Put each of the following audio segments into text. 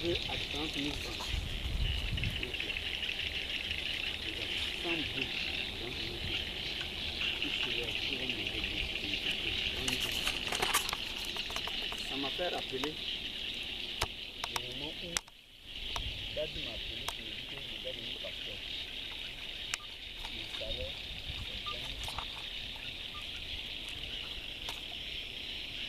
peu à 30 000 francs. Sans bruit, 30 000 francs. Ça m'a fait rappeler le moment où Daddy m'a appelé pour me dire que je devais devenir pasteur. Mon salaire, c'est 20 000 francs.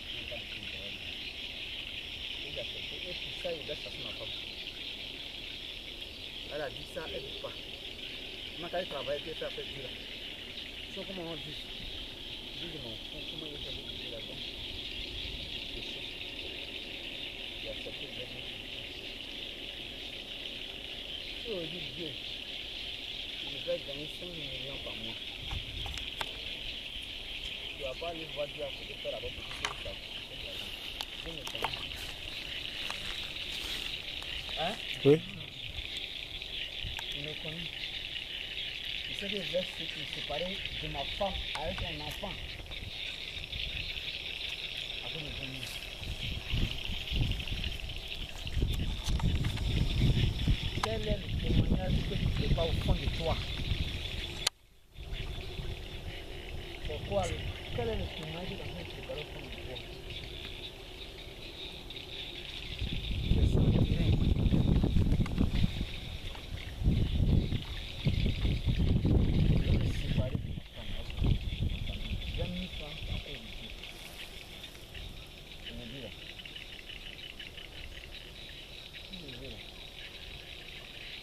Je n'ai pas de travail. Et j'ai accepté. Et pour ça, il doit chercher ma femme. Elle a dit ça, elle ne dit pas. Moi, quand elle travaille, elle fait affaire de là. Sinon, comment on dit? Je dis, mon fou, comment il est allé vivre là-dedans? J'ai accepté de venir. Si on dit Dieu, je vais gagner 5 millions par mois. Tu ne vas pas aller voir Dieu à côté de faire là-bas pour que tu fasses. Dieu me connaît. Hein? Oui. Il me connaît. Il sait que je vais me séparer de ma femme avec un enfant. Après me connaît. Quel est le témoignage que tu ne fais pas au fond de toi? Pourquoi? Quel est le témoignage que tu ne fais pas au fond de toi? Je sens bien. Je vais me séparer de ma femme. J'ai mis ça à cause de Dieu. Je me dis là. Si je veux là.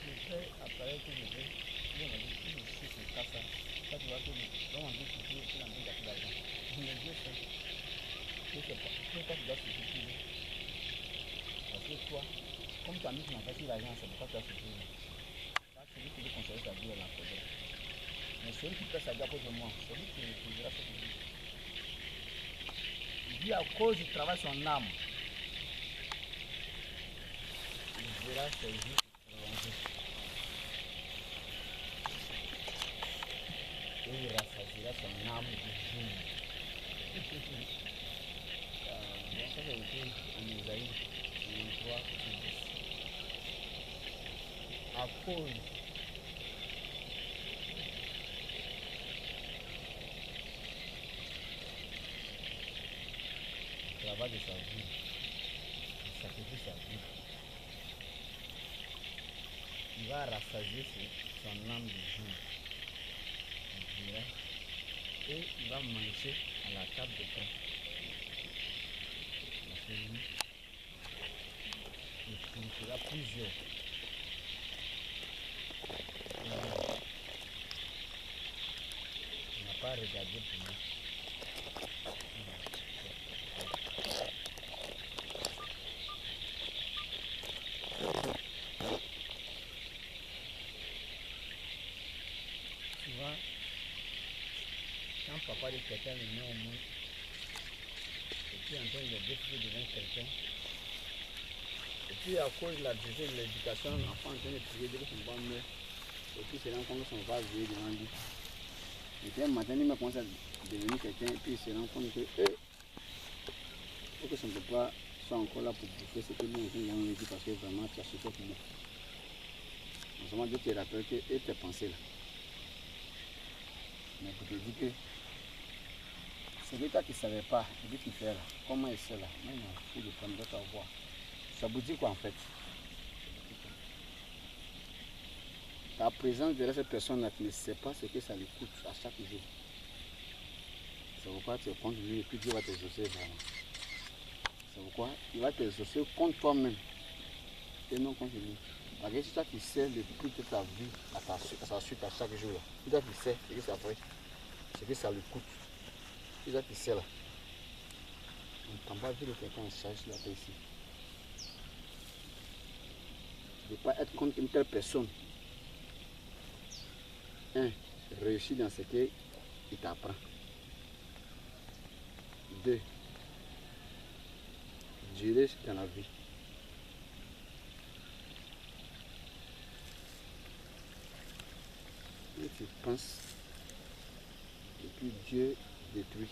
Je fais appareil que je veux. Je me dis, si je suis sur ça, ça tu vois que dans mon Dieu, tu es en train de l'argent. Je me dis ça. Je ne sais pas. Pourquoi tu dois se soucier? Parce que toi, comme tu as mis ton enfant sur l'argent, c'est pourquoi tu as soucié. Ça, celui qui veut conserver sa vie, elle en faudrait. Mais celui qui fait sa vie à cause de moi, celui qui verra ce qu'il dit. Il dit à cause du travail son âme. Il verra ses vies prolongées. Et il rassasiera son âme du jour. Donc ça c'est écrit en Isaïe 23, 10. À cause du travail de sa vie, il sacrifie sa vie. Il va rassasier son âme du jour. Et il va manger à la table de pain. Parce que lui, il purifiera plusieurs. Il n'a pas regardé pour moi. Souvent, quand papa de quelqu'un le met au monde, et puis en train de défier devant quelqu'un, et puis à cause de la division de l'éducation, l'enfant en train de prier devant son père meurt, et puis il se rend compte que son père vieillit devant lui. Et puis un matin, il commence à devenir quelqu'un, et puis il se rend compte que faut que son papa soit encore là pour bouffer ce que nous on lui dit parce que vraiment tu as souffert pour moi. En ce moment, Dieu te rappelle que et tes pensées là. Mais pour te dire que c'est que toi qui ne savais pas, ce que tu fais là, comment il sait là, mais non, il faut le prendre, d'autres voir. Ça vous dit quoi en fait? Ta présence derrière cette personne-là, tu ne sais pas ce que ça lui coûte à chaque jour. C'est pourquoi tu es contre lui et puis Dieu va t'exaucer vraiment. C'est pourquoi il va t'exaucer contre toi-même et non contre lui. Parce que c'est toi qui sais le prix de ta vie à sa suite à chaque jour. C'est toi qui sais ce que ça fait, ce que ça lui coûte. C'est toi qui sais là. On ne prend pas vu de quelqu'un en charge la paix ici. De ne pas être contre une telle personne. Un, réussir dans ce qu'il t'apprend. Deux, durer dans la vie. Et tu penses, et puis Dieu détruit.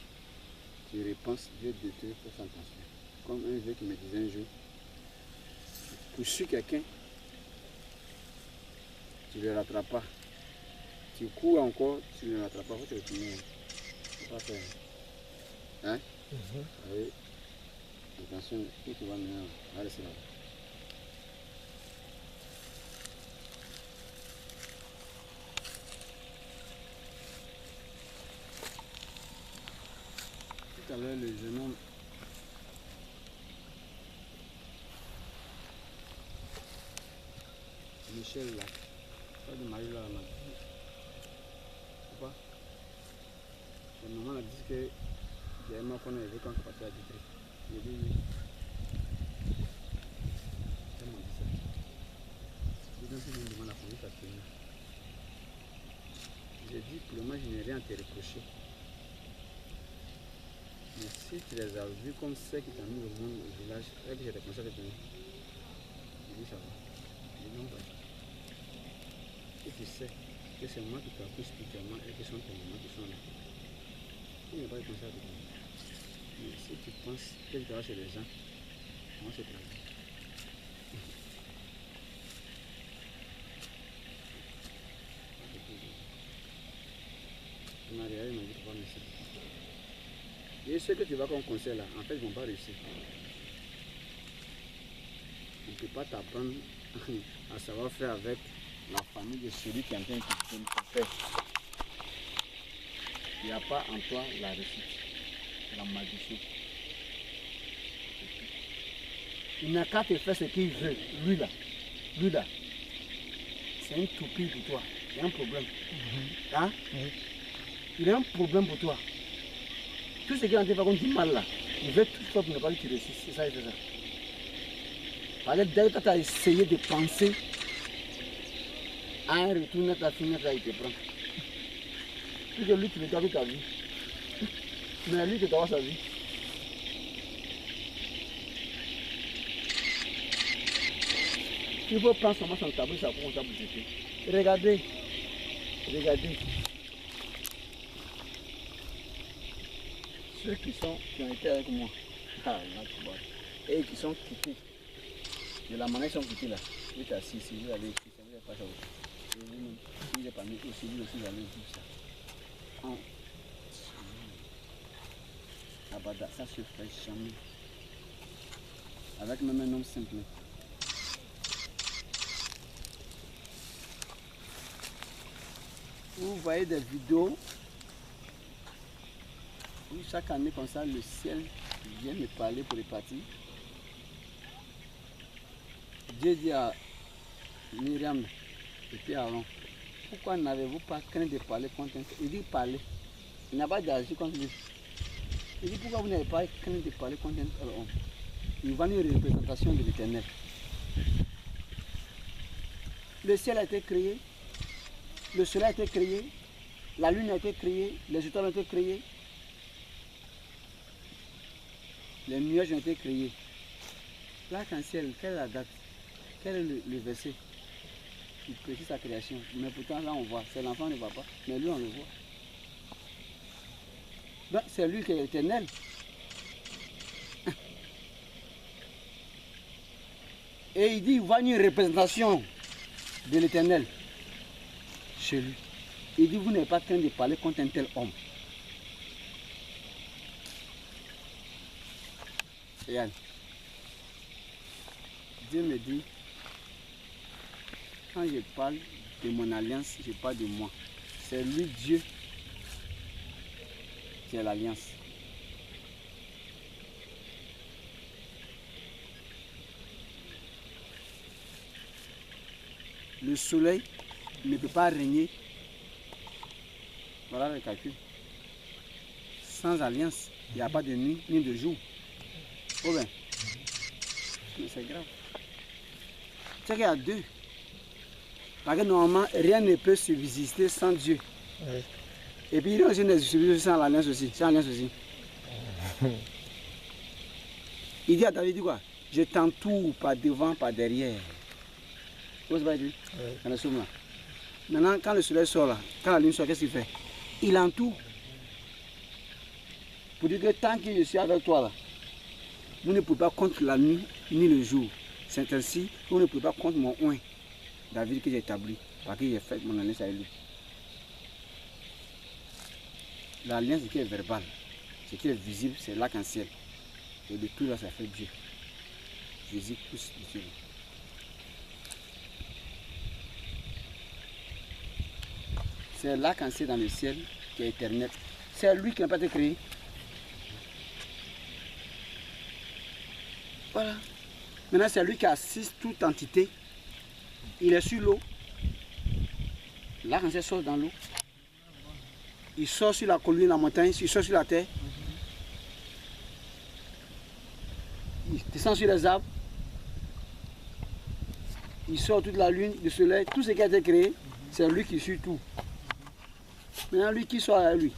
Tu repenses, Dieu détruit pour son attention. Comme un vieux qui me disait un jour, poursuis quelqu'un, tu ne le rattrapes pas. Tu cours encore, tu ne le rattrapes pas, il faut te retourner. Il ne faut pas faire. Hein? Oui. Attention, où tu vas maintenant? Va laisser là. Tout à l'heure, le jeune homme Michel là, pas de Marie là, m'a dit, papa, la maman a dit que j'ai aimé qu'on a élevé quand tu partais à Dietrich. J'ai dit oui. Elle m'a dit ça. J'ai dit, si je me demande la famille, ça se tenir. J'ai dit, pour le moment, je n'ai rien à te reprocher. Mais si tu les as vus comme ceux qui t'ont mis au monde au village, et que j'ai répondu à te donner, j'ai dit ça va. J'ai dit non, voilà. Et tu sais que c'est moi qui t'ai appris spirituellement et que ce sont tes mamans qui sont là. Il n'y a pas de conseil à te donner. Mais si tu penses que tu vas chez les gens, moi c'est travail. Il m'a regardé, il m'a dit, pas merci. Et ce que tu vas comme conseil là, en fait, ils ne vont pas réussir. On ne peut pas t'apprendre à savoir faire avec la famille de celui qui est en train de te faire. Il n'y a pas en toi la réussite, la malédiction. Il n'a qu'à te faire ce qu'il veut. Lui là, c'est une toupie pour toi. Il y a un problème. Hein? Il a un problème pour toi. Tout ce qui est en train de faire comme du mal là, il veut tout faire pour ne pas que tu réussisses. C'est ça, il fait ça. Parce que dès que tu as essayé de penser à un retour net à finir, il te prend. Puis que lui, tu veux garder ta vie. Mais lui, tu dois sa vie. Il faut prendre seulement son tableau, ça pour vous jeter. Regardez. Ceux qui ont été avec moi, et qui sont quittés, de la manière qu'ils sont quittés là, il est assis ici, vous allez ici, vous n'allez pas ça. Et vous-même, il est parmi eux aussi, lui aussi, vous allez tout ça. Abada, ça se fait jamais. Avec même un homme simple. Vous voyez des vidéos où chaque année comme ça, le ciel vient me parler pour les parties. Dieu dit à Myriam et puis Aaron, pourquoi n'avez-vous pas craint de parler contre un tel? Il dit parler. Il n'a pas d'agir contre lui. Il dit pourquoi vous n'avez pas craint de parler contre un tel homme? Il va une représentation de l'Éternel. Le ciel a été créé, le soleil a été créé, la lune a été créée, les étoiles ont été créées, les nuages ont été créés. L'arc-en-ciel, quelle est la date? Quel est le verset? Il précise sa création. Mais pourtant là on voit, c'est l'enfant ne voit pas, mais lui on le voit. Donc c'est lui qui est éternel. Et il dit, il voit une représentation de l'Éternel chez lui. Il dit, vous n'avez pas craint de parler contre un tel homme. Regarde. Dieu me dit, quand je parle de mon alliance, je parle de moi. C'est lui, Dieu, qui est l'alliance. Le soleil ne peut pas régner. Voilà le calcul. Sans alliance, il n'y a pas de nuit ni de jour. Oh ben, mais c'est grave. C'est qu'il y a deux. Parce que normalement, rien ne peut subsister sans Dieu. Oui. Et puis il y a aussi une subsister sans l'alliance aussi. Sans alliance aussi. Il dit à David, il dit quoi? Je t'entoure par devant, par derrière. Vous savez dire? Oui. Maintenant, quand le soleil sort là, quand la lune sort, qu'est-ce qu'il fait? Il entoure. Pour dire que tant que je suis avec toi là, vous ne pouvez pas contre la nuit ni le jour. C'est ainsi qu'on ne peut pas contre mon oin, David que j'ai établi, parce que j'ai fait mon alliance avec lui. L'alliance qui est verbale, ce qui est visible, c'est l'arc-en-ciel. Et de tout là, ça fait Dieu. Jésus plus Dieu. C'est l'arc-en-ciel dans le ciel qui est éternel. C'est lui qui n'a pas été créé. Voilà. Maintenant, c'est lui qui assiste toute entité. Il est sur l'eau. L'arc-en-ciel sort dans l'eau. Il sort sur la colline, la montagne, il sort sur la terre. Il descend sur les arbres. Il sort toute la lune, le soleil, tout ce qui a été créé, c'est lui qui suit tout. Maintenant, lui qui sort avec lui.